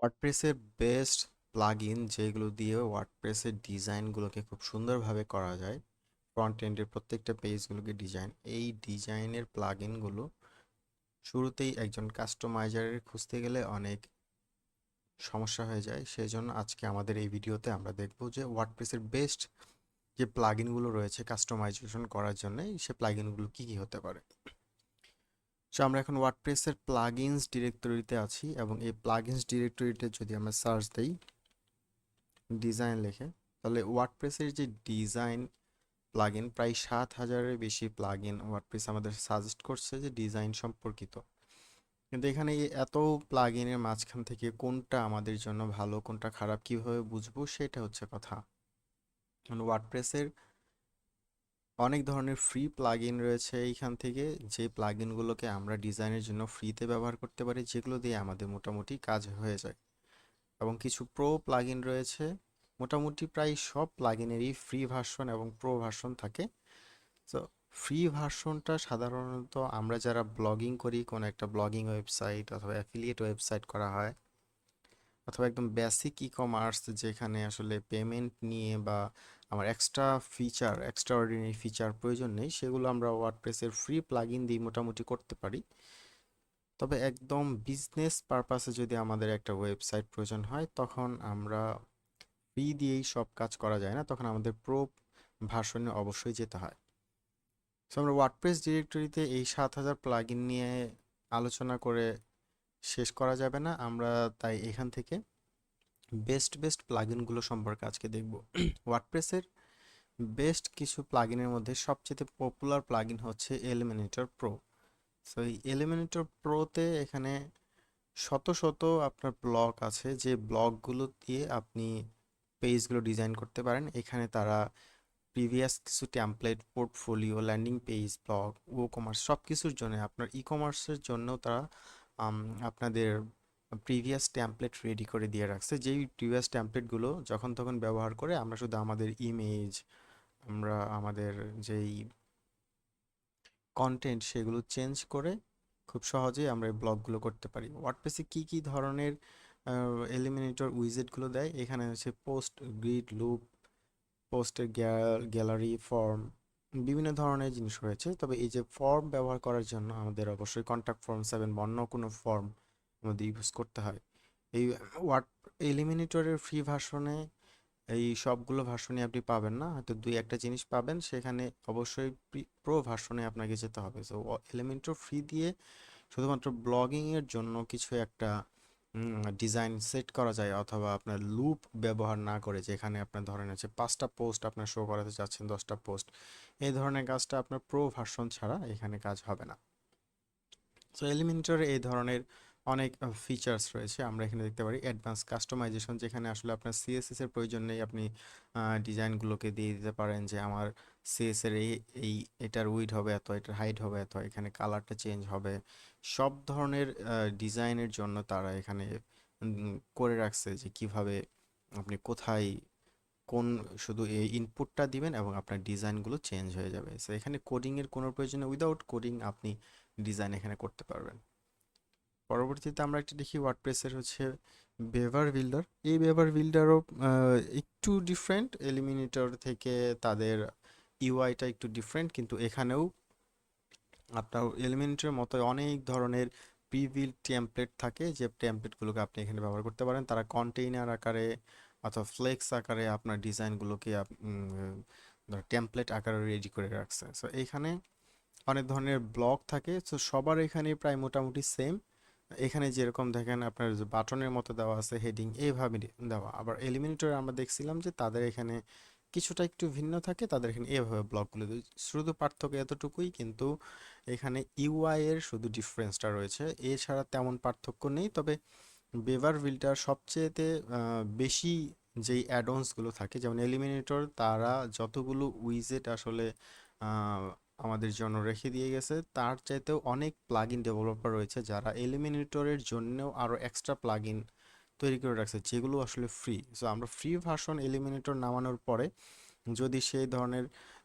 ওয়ার্ডপ্রেসের best plugin যেগুলো দিয়ে ওয়ার্ডপ্রেসের ডিজাইনগুলোকে খুব সুন্দরভাবে করা যায়, ফ্রন্ট এন্ডের প্রত্যেকটা পেজগুলোকে এই ডিজাইনের প্লাগইনগুলো শুরুতেই একজন কাস্টমাইজারের খুঁজতে গেলে অনেক সমস্যা হয়ে যায়। সেজন্য আজকে আমাদের এই ভিডিওতে আমরা দেখব যে ওয়ার্ডপ্রেসের বেস্ট যে প্লাগইনগুলো রয়েছে কাস্টমাইজেশন করার জন্য, সে প্লাগইনগুলো কি কি হতে পারে। সো আমরা এখন ওয়ার্ডপ্রেসের প্লাগইনস ডিরেক্টরিতে আছি এবং এই প্লাগইনস ডিরেক্টরিতে যদি আমরা সার্চ দিই ডিজাইন লিখে, তাহলে ওয়ার্ডপ্রেসের যে ডিজাইন প্লাগইন প্রায় 7,000-এর বেশি প্লাগইন ওয়ার্ডপ্রেস আমাদের সাজেস্ট করছে যে ডিজাইন সম্পর্কিত। কিন্তু এখানে এই এত প্লাগইনের মাঝখান থেকে কোনটা আমাদের জন্য ভালো কোনটা খারাপ কিভাবে বুঝবো সেটা হচ্ছে কথা। ওয়ার্ডপ্রেসের অনেক ধরনের ফ্রি প্লাগইন রয়েছে এইখান থেকে, যে প্লাগইনগুলোকে আমরা ডিজাইনের জন্য ফ্রিতে ব্যবহার করতে পারি, যেগুলো দিয়ে আমাদের মোটামুটি কাজ হয়ে যায়। এবং কিছু প্রো প্লাগইন রয়েছে। মোটামুটি প্রায় সব প্লাগইনেরই ফ্রি ভার্সন এবং প্রো ভার্সন থাকে। তো ফ্রি ভার্সনটা সাধারণত আমরা যারা ব্লগিং করি, কোনো একটা ব্লগিং ওয়েবসাইট অথবা অ্যাফিলিয়েট ওয়েবসাইট করা হয়, অথবা একদম বেসিক ই কমার্স যেখানে আসলে পেমেন্ট নিয়ে বা আমার এক্সট্রা অর্ডিনারি ফিচার প্রয়োজন নেই, সেগুলো আমরা ওয়ার্ডপ্রেসের ফ্রি প্লাগইন দিয়ে মোটামুটি করতে পারি। তবে একদম বিজনেস পারপাসে যদি আমাদের একটা ওয়েবসাইট প্রয়োজন হয়, তখন আমরা ফ্রি দিয়েই সব কাজ করা যায় না, তখন আমাদের প্রো ভার্সনে অবশ্যই যেতে হয়। সো আমরা ওয়ার্ডপ্রেস ডিরেক্টরিতে এই 7,000 প্লাগইন নিয়ে আলোচনা করে শেষ করা যাবে না। আমরা তাই এখান থেকে বেস্ট প্লাগইনগুলো সম্পর্কে আজকে দেখব। ওয়ার্ডপ্রেসের বেস্ট কিছু প্লাগইনের মধ্যে সবচেয়ে পপুলার প্লাগইন হচ্ছে এলিমিনেটর প্রো। সো এই এলিমিনেটর প্রোতে এখানে শত শত আপনার ব্লগ আছে, যে ব্লগগুলো দিয়ে আপনি পেজগুলো ডিজাইন করতে পারেন। এখানে তারা প্রিভিয়াস কিছু template, portfolio, landing page, blog, ও কমার্স সব কিছুর জন্য, আপনার ই কমার্সের জন্যও তারা আম, আপনাদের প্রিভিয়াস টেমপ্লেট রেডি করে দিয়ে রাখছে, যেই প্রিভিয়াস টেমপ্লেটগুলো যখন তখন ব্যবহার করে আমরা শুধু আমাদের ইমেজ, আমরা আমাদের যেই কন্টেন্ট সেগুলো চেঞ্জ করে খুব সহজেই আমরা এই ব্লগগুলো করতে পারি। ওয়ার্ডপ্রেসে কি কি ধরনের এলিমিনেটর উইজেটগুলো দেয়, এখানে হচ্ছে পোস্ট, গ্রিড, লুপ, পোস্টের গ্যালারি, ফর্ম, বিভিন্ন ধরনের জিনিস রয়েছে। তবে এই যে ফর্ম ব্যবহার করার জন্য আমাদের অবশ্যই কন্ট্যাক্ট ফর্ম 7 বা অন্য কোনো ফর্ম আমাদের ইউজ করতে হয়। এই ওয়ার্ড এলিমিনেটরের ফ্রি ভার্সনে এই সবগুলো ভার্সনই আপনি পাবেন না, হয়তো দুই একটা জিনিস পাবেন, সেখানে অবশ্যই প্রো ভার্সনে আপনাকে যেতে হবে। সো এলিমেন্টর ফ্রি দিয়ে শুধুমাত্র ব্লগিং এর জন্য কিছু একটা ডিজাইন সেট করা যায়, অথবা আপনার লুপ ব্যবহার না করে, যেখানে আপনার ধরেন হচ্ছে 5টা পোস্ট আপনার শো করাতে চাচ্ছেন, 10টা পোস্ট, এই ধরনের কাজটা আপনার প্রো ভার্সন ছাড়া এখানে কাজ হবে না। সো এলিমেন্টরে এই ধরনের অনেক ফিচার্স রয়েছে। আমরা এখানে দেখতে পারি অ্যাডভান্স কাস্টমাইজেশন, যেখানে আসলে আপনার সিএসএস এর প্রয়োজন নেই, আপনি ডিজাইনগুলোকে দিয়ে দিতে পারেন যে আমার সিএস এর এই এটার উইড হবে এত, এটার হাইট হবে এত, এখানে কালারটা চেঞ্জ হবে। সব ধরনের ডিজাইনের জন্য তারা এখানে করে রাখছে যে কিভাবে আপনি কোথায় কোন শুধু এই ইনপুটটা দিবেন এবং আপনার ডিজাইনগুলো চেঞ্জ হয়ে যাবে। সো এখানে কোডিংয়ের কোনো প্রয়োজন নেই, উইদাউট কোডিং আপনি ডিজাইন এখানে করতে পারবেন। পরবর্তীতে আমরা একটা দেখি ওয়ার্ডপ্রেসের হচ্ছে বেভার বিল্ডার। এই বেভার বিল্ডারও একটু ডিফারেন্ট এলিমিনেটর থেকে, তাদের ইউআইটা একটু ডিফারেন্ট, কিন্তু এখানেও আপনার এলিমেন্টের মতো অনেক ধরনের প্রিবিল্ড টেমপ্লেট থাকে, যে টেমপ্লেটগুলোকে আপনি এখানে ব্যবহার করতে পারেন। তারা কন্টেইনার আকারে অথবা ফ্লেক্স আকারে আপনার ডিজাইনগুলোকে টেমপ্লেট আকারে রেডি করে রাখছে। সো এইখানে অনেক ধরনের ব্লক থাকে, সো সবার এখানে প্রায় মোটামুটি সেম। এখানে যেরকম দেখেন আপনার যে বাটনের মতো দেওয়া আছে, হেডিং এইভাবে দেওয়া। আবার এলিমিনেটরে আমরা দেখছিলাম যে তাদের এখানে কিছুটা একটু ভিন্ন থাকে, তাদের এখানে এভাবে ব্লকগুলো শুধু পার্থক্য এতটুকুই, কিন্তু এখানে ইউআই এর শুধু ডিফারেন্সটা রয়েছে, এছাড়া তেমন পার্থক্য নেই। তবে বেভার বিল্ডার সবচেয়েতে বেশি যেই অ্যাডঅনসগুলো থাকে, যেমন এলিমিনেটর তারা যতগুলো উইজেট আসলে আহ, আমাদের জন্য রেখে দিয়ে গেছে, তার চাইতেও অনেক প্লাগইন ডেভেলপার রয়েছে যারা এলিমিনেটরের জন্যও আরও এক্সট্রা প্লাগইন তৈরি করে রাখছে, যেগুলো আসলে ফ্রি। সো আমরা ফ্রি ভার্সন এলিমিনেটর নামানোর পরে যদি সেই ধরনের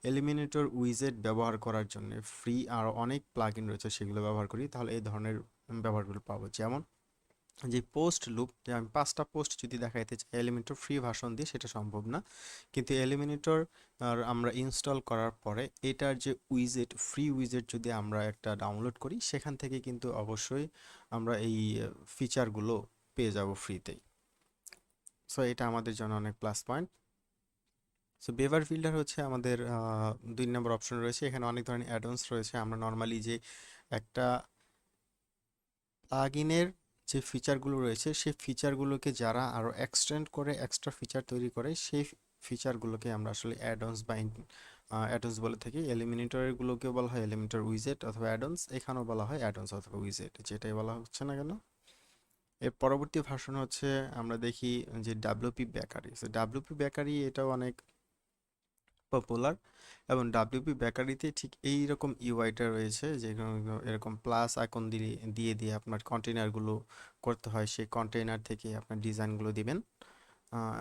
এলিমিনেটর উইজেট ব্যবহার করার জন্য ফ্রি আরও অনেক প্লাগইন রয়েছে সেগুলো ব্যবহার করি, তাহলে এই ধরনের ব্যবহারগুলো পাবো। যেমন যে পোস্ট লুপ, যে আমি 5টা পোস্ট যদি দেখাইতে চাই এলিমেন্টর ফ্রি ভার্সন দিয়ে, সেটা সম্ভব না। কিন্তু এলিমিনেটর আর আমরা ইনস্টল করার পরে এটার যে উইজেট, ফ্রি উইজেট যদি আমরা একটা ডাউনলোড করি, সেখান থেকে কিন্তু অবশ্যই আমরা এই ফিচারগুলো পেয়ে যাব ফ্রিতেই। সো এটা আমাদের জন্য অনেক plus point. So Beaver filter হচ্ছে আমাদের 2 নম্বর অপশন রয়েছে। এখানে অনেক ধরনের অ্যাডঅনস রয়েছে। আমরা নর্মালি যে একটা প্লাগইনের যে ফিচারগুলো রয়েছে, সেই ফিচারগুলোকে যারা আরও এক্সটেন্ড করে এক্সট্রা ফিচার তৈরি করে, সেই ফিচারগুলোকে আমরা আসলে অ্যাডঅনস বা অ্যাডঅনস বলে থাকি। এলিমিনেটরগুলোকেও বলা হয় এলিমিনেটর উইজেট অথবা অ্যাডঅনস, এখানেও বলা হয় অ্যাডঅনস অথবা উইজেট, যেটাই বলা হচ্ছে না কেন। এর পরবর্তী ভার্সন হচ্ছে আমরা দেখি যে ডাব্লিউপি বেকারি। ডাব্লিউপি বেকারি এটাও অনেক পপুলার, এবং ডাব্লিউপি বেকারিতে ঠিক এই রকম ইউআইটা রয়েছে, যেখানে এরকম প্লাস আইকন দিয়ে দিয়ে দিয়ে আপনার কন্টেনারগুলো করতে হয়। সেই কন্টেনার থেকে আপনার ডিজাইনগুলো দিবেন,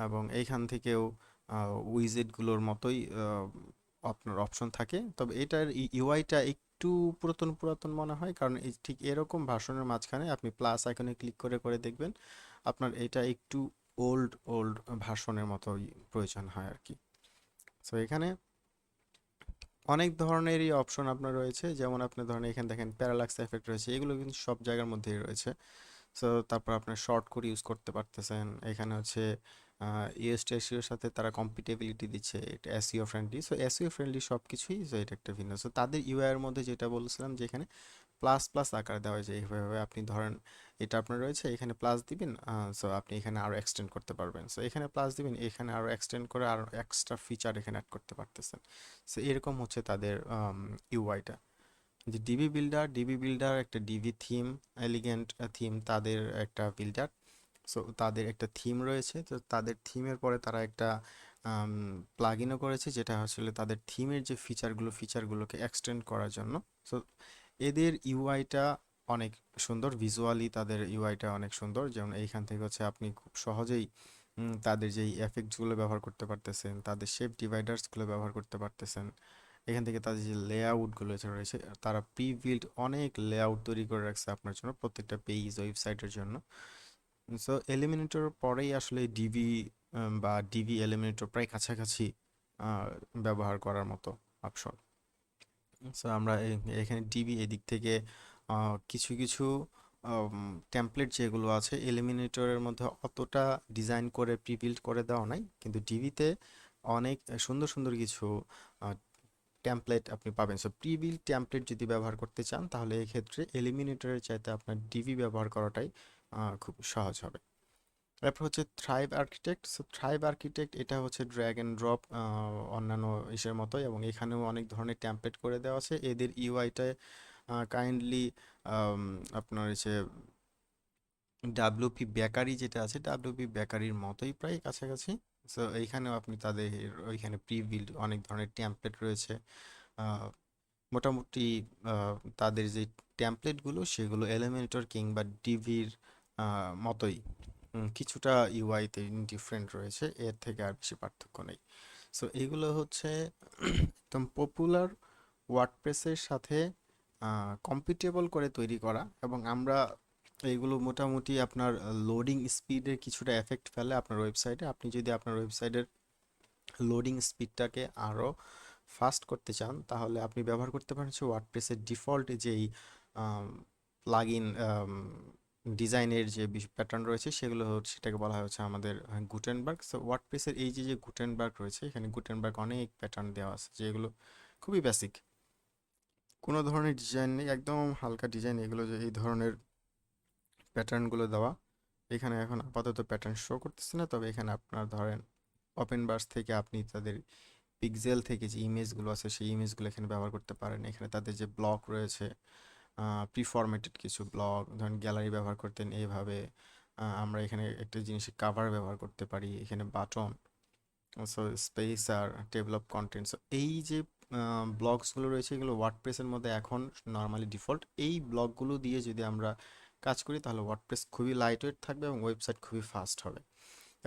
এবং এইখান থেকেও উইজেটগুলোর মতোই আপনার অপশন থাকে। তবে এটার ইউআইটা একটু পুরাতন পুরাতন মনে হয়, কারণ এই ঠিক এরকম ভার্সনের মাঝখানে আপনি প্লাস আইকনে ক্লিক করে করে দেখবেন আপনার এটা একটু ওল্ড ওল্ড ভার্সনের মতোই প্রয়োজন হয় আর কি। সো এখানে অনেক ধরনেরই অপশন আপনার রয়েছে, যেমন আপনি ধরেন এখানে দেখেন প্যারালাক্স এফেক্ট রয়েছে, এগুলো কিন্তু সব জায়গার মধ্যেই রয়েছে। সো তারপর আপনার শর্ট কোড ইউজ করতে পারতেছেন। এখানে হচ্ছে ইউএসটি এসইওর সাথে তারা কম্পিটেবিলিটি দিচ্ছে, এটা SEO friendly. So SEO friendly সব কিছুই, সো এটা একটা ভিন্ন। সো তাদের ইউআই এর মধ্যে যেটা বলছিলাম, যে এখানে প্লাস প্লাস আকার দেওয়া যায়, এইভাবে আপনি ধরেন এটা আপনার রয়েছে, এখানে প্লাস দিবেন, সো আপনি এখানে আরো এক্সটেন্ড করতে পারবেন। সো এখানে প্লাস দিবেন, এখানে আরো এক্সটেন্ড করে আরো এক্সট্রা ফিচার এখানে অ্যাড করতে পারতেছেন। সো এরকম হচ্ছে তাদের ইউআইটা। যে ডিবি বিল্ডার একটা ডিবি থিম, এলিগেন্ট থিম, তাদের একটা বিল্ডার। সো তাদের একটা থিম রয়েছে, তো তাদের থিমের পরে তারা একটা প্লাগইনও করেছে, যেটা আসলে তাদের থিমের যে ফিচারগুলোকে এক্সটেন্ড করার জন্য। সো এদের ইউআইটা অনেক সুন্দর, ভিজুয়ালি তাদের ইউআইটা অনেক সুন্দর। যেমন এইখান থেকে হচ্ছে আপনি খুব সহজেই তাদের যেই এফেক্টসগুলো ব্যবহার করতে পারতেছেন, তাদের শেপ ডিভাইডার্সগুলো ব্যবহার করতে পারতেছেন। এখান থেকে তাদের যে লেআউটগুলো রয়েছে, তারা প্রি বিল্ড অনেক লেআউট তৈরি করে রাখছে আপনার জন্য, প্রত্যেকটা পেজ ওয়েবসাইটের জন্য। সো এলিমিনেটর পরেই আসলে ডিবি বা ডিবি এলিমিনেটর প্রায় কাছাকাছি আহ, ব্যবহার করার মতো অপশন। সো আমরা এখানে ডিবি এদিক থেকে কিছু কিছু টেমপ্লেট যেগুলো আছে এলিমিনেটরের মধ্যে অতটা ডিজাইন করে প্রি বিল্ড করে দেওয়া নাই, কিন্তু ডিবিতে অনেক সুন্দর সুন্দর কিছু টেমপ্লেট আপনি পাবেন। সো প্রি বিল্ড টেমপ্লেট যদি ব্যবহার করতে চান, তাহলে এক্ষেত্রে এলিমিনেটরের চাইতে আপনার ডিবি ব্যবহার করাটাই খুব সহজ হবে। তারপর হচ্ছে thrive architect. So thrive architect এটা হচ্ছে ড্র্যাগ অ্যান্ড ড্রপ অন্যান্য ইসের মতোই, এবং এখানেও অনেক ধরনের টেমপ্লেট করে দেওয়া আছে। এদের ইউআইটায় কাইন্ডলি আপনার হচ্ছে ডাব্লিউপি বেকারি যেটা আছে, ডাব্লিউপি বেকারির মতোই প্রায় কাছাকাছি। সো এইখানেও আপনি তাদের ওইখানে প্রি বিল্ড অনেক ধরনের টেমপ্লেট রয়েছে। আহ, মোটামুটি তাদের যে টেমপ্লেটগুলো সেগুলো এলিমেন্টর কিংবা ডিভির মতোই, কিছুটা ইউআইতে ডিফারেন্ট রয়েছে, এর থেকে আর বেশি পার্থক্য নেই। সো এগুলো হচ্ছে একদম পপুলার ওয়ার্ডপ্রেসের সাথে কম্পিটেবল করে তৈরি করা, এবং আমরা এইগুলো মোটামুটি আপনার লোডিং স্পিডের কিছুটা এফেক্ট ফেলে আপনার ওয়েবসাইটে। আপনি যদি আপনার ওয়েবসাইটের লোডিং স্পিডটাকে আরও ফাস্ট করতে চান, তাহলে আপনি ব্যবহার করতে পারেন হচ্ছে ওয়ার্ডপ্রেসের ডিফল্ট যেই প্লাগইন ডিজাইনের যে প্যাটার্ন রয়েছে, সেগুলো হচ্ছে, সেটাকে বলা হয় হচ্ছে আমাদের গুটেনবার্গ। সো ওয়ার্ডপ্রেসের এই যে যে গুটেনবার্গ রয়েছে, এখানে গুটেনবার্গ অনেক প্যাটার্ন দেওয়া আছে, যেগুলো খুবই বেসিক, কোনো ধরনের ডিজাইন নেই, একদম হালকা ডিজাইন, এগুলো যে এই ধরনের প্যাটার্নগুলো দেওয়া। এখানে এখন আপাতত প্যাটার্ন শো করতেছে না, তবে এখানে আপনার ধরেন ওপেন বার্স থেকে আপনি তাদের পিক্সেল থেকে যে ইমেজগুলো আছে, সেই ইমেজগুলো এখানে ব্যবহার করতে পারেন। এখানে তাদের যে ব্লক রয়েছে, প্রিফরম্যাটেড কিছু ব্লক, ধরেন গ্যালারি ব্যবহার করতেন এইভাবে, আমরা এখানে একটা জিনিসের কাভার ব্যবহার করতে পারি, এখানে বাটন, সো স্পেস আর টেবিল অফ কন্টেন্টস। এই যে ব্লগসগুলো রয়েছে, এগুলো ওয়ার্ডপ্রেসের মধ্যে এখন নর্মালি ডিফল্ট। এই ব্লগগুলো দিয়ে যদি আমরা কাজ করি, তাহলে ওয়ার্ডপ্রেস খুবই লাইট ওয়েট থাকবে এবং ওয়েবসাইট খুবই ফাস্ট হবে।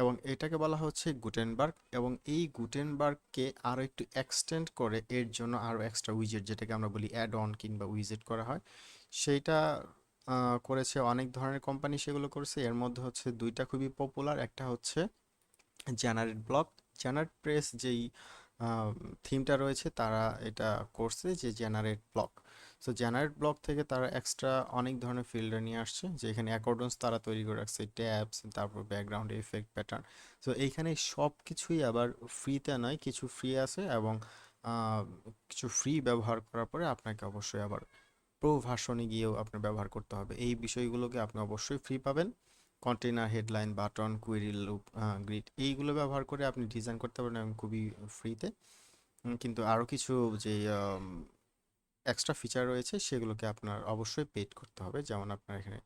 এবং এটাকে বলা হচ্ছে গুটেনবার্গ, এবং এই গুটেনবার্গকে আরও একটু এক্সটেন্ড করে এর জন্য আরও এক্সট্রা উইজেট, যেটাকে আমরা বলি অ্যাড অন কিংবা উইজেট করা হয়, সেইটা করেছে অনেক ধরনের কোম্পানি, সেগুলো করেছে। এর মধ্যে হচ্ছে দুইটা খুবই পপুলার, একটা হচ্ছে জেনারেট ব্লক। জেনারেট প্রেস যেই থিমটা রয়েছে তারা এটা করছে যে generate block. So generate block থেকে তারা এক্সট্রা অনেক ধরনের ফিল্টার নিয়ে আসছে, যে এখানে অ্যাকর্ডন্স তারা তৈরি করে রাখছে, ট্যাবস, তারপর ব্যাকগ্রাউন্ড এফেক্ট, প্যাটার্ন। সো এইখানে সব কিছুই আবার ফ্রিতে নয়, কিছু ফ্রি আছে এবং আহ, কিছু ফ্রি ব্যবহার করার পরে আপনাকে অবশ্যই আবার প্রো ভার্সনে গিয়েও আপনার ব্যবহার করতে হবে। এই বিষয়গুলোকে আপনি অবশ্যই ফ্রি পাবেন। Container, headline, button, query, loop, grid, এইগুলো ব্যবহার করে আপনি ডিজাইন করতে পারেন এবং খুবই ফ্রিতে। কিন্তু আরও কিছু যে এক্সট্রা ফিচার রয়েছে সেগুলোকে আপনার অবশ্যই পেড করতে হবে। যেমন আপনার এখানে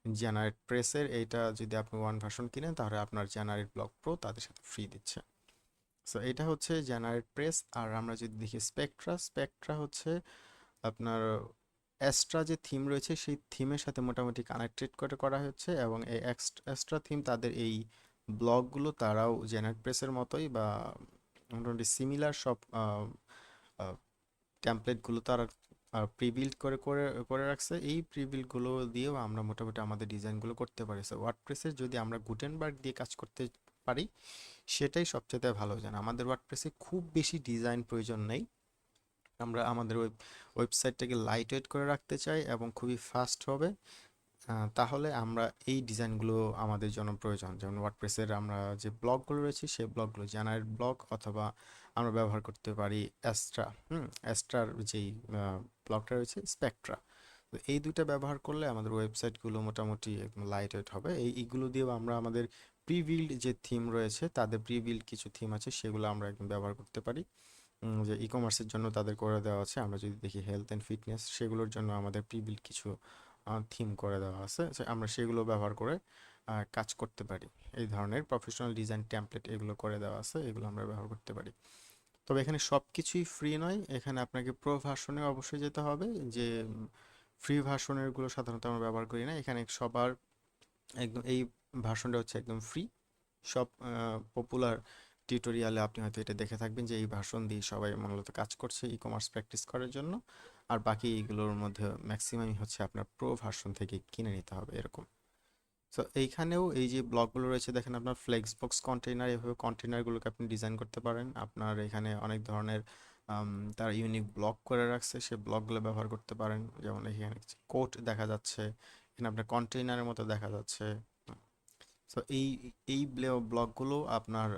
জেনারেট প্রেসের এইটা যদি আপনি ওয়ান ভার্সন কিনেন তাহলে আপনার জেনারেট ব্লক প্রো তাদের সাথে ফ্রি দিচ্ছে। সো এটা হচ্ছে জেনারেট প্রেস। আর আমরা যদি দেখি স্পেকট্রা, স্পেকট্রা হচ্ছে আপনার এক্সট্রা যে থিম রয়েছে সেই থিমের সাথে মোটামুটি কানেক্টেড করে করা হচ্ছে, এবং এই এক্সট্রা থিম তাদের এই ব্লগগুলো তারাও জেনারেট প্রেসের মতোই বা মোটামুটি সিমিলার সব টেমপ্লেটগুলো তারা প্রিবিল্ড করে করে করে রাখছে। এই প্রিবিল্ডগুলো দিয়েও আমরা মোটামুটি আমাদের ডিজাইনগুলো করতে পারি। সো ওয়ার্ডপ্রেসের যদি আমরা গুটেনবার্গ দিয়ে কাজ করতে পারি সেটাই সবচেয়ে ভালো। জান আমাদের ওয়ার্ডপ্রেসে খুব বেশি ডিজাইন প্রয়োজন নেই। আমরা আমাদের ওয়েবসাইটটাকে লাইট ওয়েট করে রাখতে চাই এবং খুবই ফাস্ট হবে। তাহলে আমরা এই ডিজাইনগুলো আমাদের জন্য প্রয়োজন। যেমন ওয়ার্ডপ্রেসের আমরা যে ব্লগগুলো রয়েছে সেই ব্লগগুলো জেনারেট ব্লগ, অথবা আমরা ব্যবহার করতে পারি অ্যাস্ট্রা। অ্যাস্ট্রার যেই ব্লগটা রয়েছে স্পেকট্রা। তো এই দুইটা ব্যবহার করলে আমাদের ওয়েবসাইটগুলো মোটামুটি একদম লাইট ওয়েট হবে। এইগুলো দিয়েও আমরা আমাদের প্রিবিল্ড যে থিম রয়েছে, তাদের প্রিবিল্ড কিছু থিম আছে সেগুলো আমরা একদম ব্যবহার করতে পারি। যে ই কমার্সের জন্য তাদের করে দেওয়া আছে। আমরা যদি দেখি হেলথ অ্যান্ড ফিটনেস, সেগুলোর জন্য আমাদের প্রিবিল্ড কিছু থিম করে দেওয়া আছে, যে আমরা সেগুলো ব্যবহার করে কাজ করতে পারি। এই ধরনের প্রফেশনাল ডিজাইন টেমপ্লেট এগুলো করে দেওয়া আছে, এগুলো আমরা ব্যবহার করতে পারি। তবে এখানে সব কিছুই ফ্রি নয়, এখানে আপনাকে প্রো ভার্সনে অবশ্যই যেতে হবে। যে ফ্রি ভার্সনের গুলো সাধারণত আমরা ব্যবহার করি না। এখানে সবার একদম এই ভার্সনটা হচ্ছে একদম ফ্রি। সব পপুলার টিউটোরিয়ালে আপনি হয়তো এটা দেখে থাকবেন যে এই ভার্সন দিয়ে সবাই মূলত কাজ করছে ই কমার্স প্র্যাকটিস করার জন্য। আর বাকি এইগুলোর মধ্যে ম্যাক্সিমামই হচ্ছে আপনার প্রো ভার্সন থেকে কিনে নিতে হবে এরকম। সো এইখানেও এই যে ব্লকগুলো রয়েছে দেখেন, আপনার ফ্লেক্স বক্স কন্টেইনার, এভাবে কন্টেইনারগুলোকে আপনি ডিজাইন করতে পারেন। আপনার এখানে অনেক ধরনের তার ইউনিক ব্লক করে রাখছে, সেই ব্লকগুলো ব্যবহার করতে পারেন। যেমন এখানে কোট দেখা যাচ্ছে, এখানে আপনার কন্টেইনারের মতো দেখা যাচ্ছে। সো এই ব্লকগুলো আপনার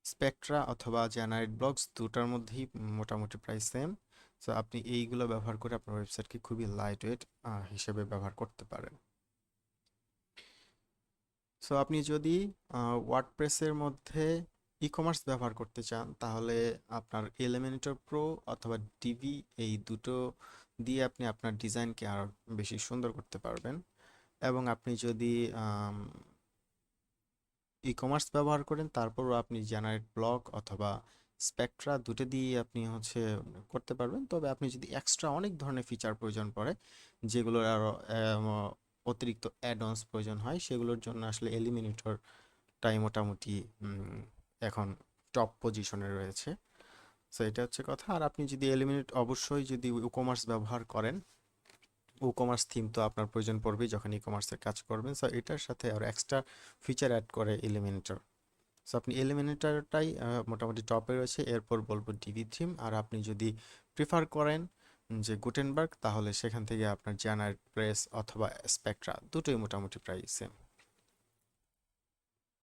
স্পেকট্রা অথবা জেনারেট ব্লকস দুটার মধ্যেই মোটামুটি প্রায় সেম। সো আপনি এইগুলো ব্যবহার করে আপনার ওয়েবসাইটকে খুবই লাইট ওয়েট হিসেবে ব্যবহার করতে পারেন। সো আপনি যদি ওয়ার্ডপ্রেসের মধ্যে ই কমার্স ব্যবহার করতে চান তাহলে আপনার এলিমেন্টর প্রো অথবা ডিবি, এই দুটো দিয়ে আপনি আপনার ডিজাইনকে আরো বেশি সুন্দর করতে পারবেন। এবং আপনি যদি ই কমার্স ব্যবহার করেন তারপরও আপনি জেনারেট ব্লক অথবা স্পেকট্রা দুটো দিয়ে আপনি হচ্ছে করতে পারবেন। তবে আপনি যদি এক্সট্রা অনেক ধরনের ফিচার প্রয়োজন পড়ে, যেগুলোর আরও অতিরিক্ত অ্যাডঅনস প্রয়োজন হয়, সেগুলোর জন্য আসলে এলিমিনেটরটাই মোটামুটি এখন টপ পজিশনে রয়েছে। সো এটা হচ্ছে কথা। আর আপনি যদি অবশ্যই যদি ই কমার্স ব্যবহার করেন, ই কমার্স থিম তো আপনার প্রয়োজন পড়বেই যখন ই কমার্সের কাজ করবেন। সো এটার সাথে আর এক্সট্রা ফিচার অ্যাড করে এলিমিনেটর। সো আপনি এলিমিনেটরটাই মোটামুটি টপে রয়েছে, এরপর বলবো ডিভি থিম। আর আপনি যদি প্রিফার করেন যে গুটেনবার্গ, তাহলে সেখান থেকে আপনার জেনারেট প্রেস অথবা স্পেকট্রা দুটোই মোটামুটি প্রায় সেম।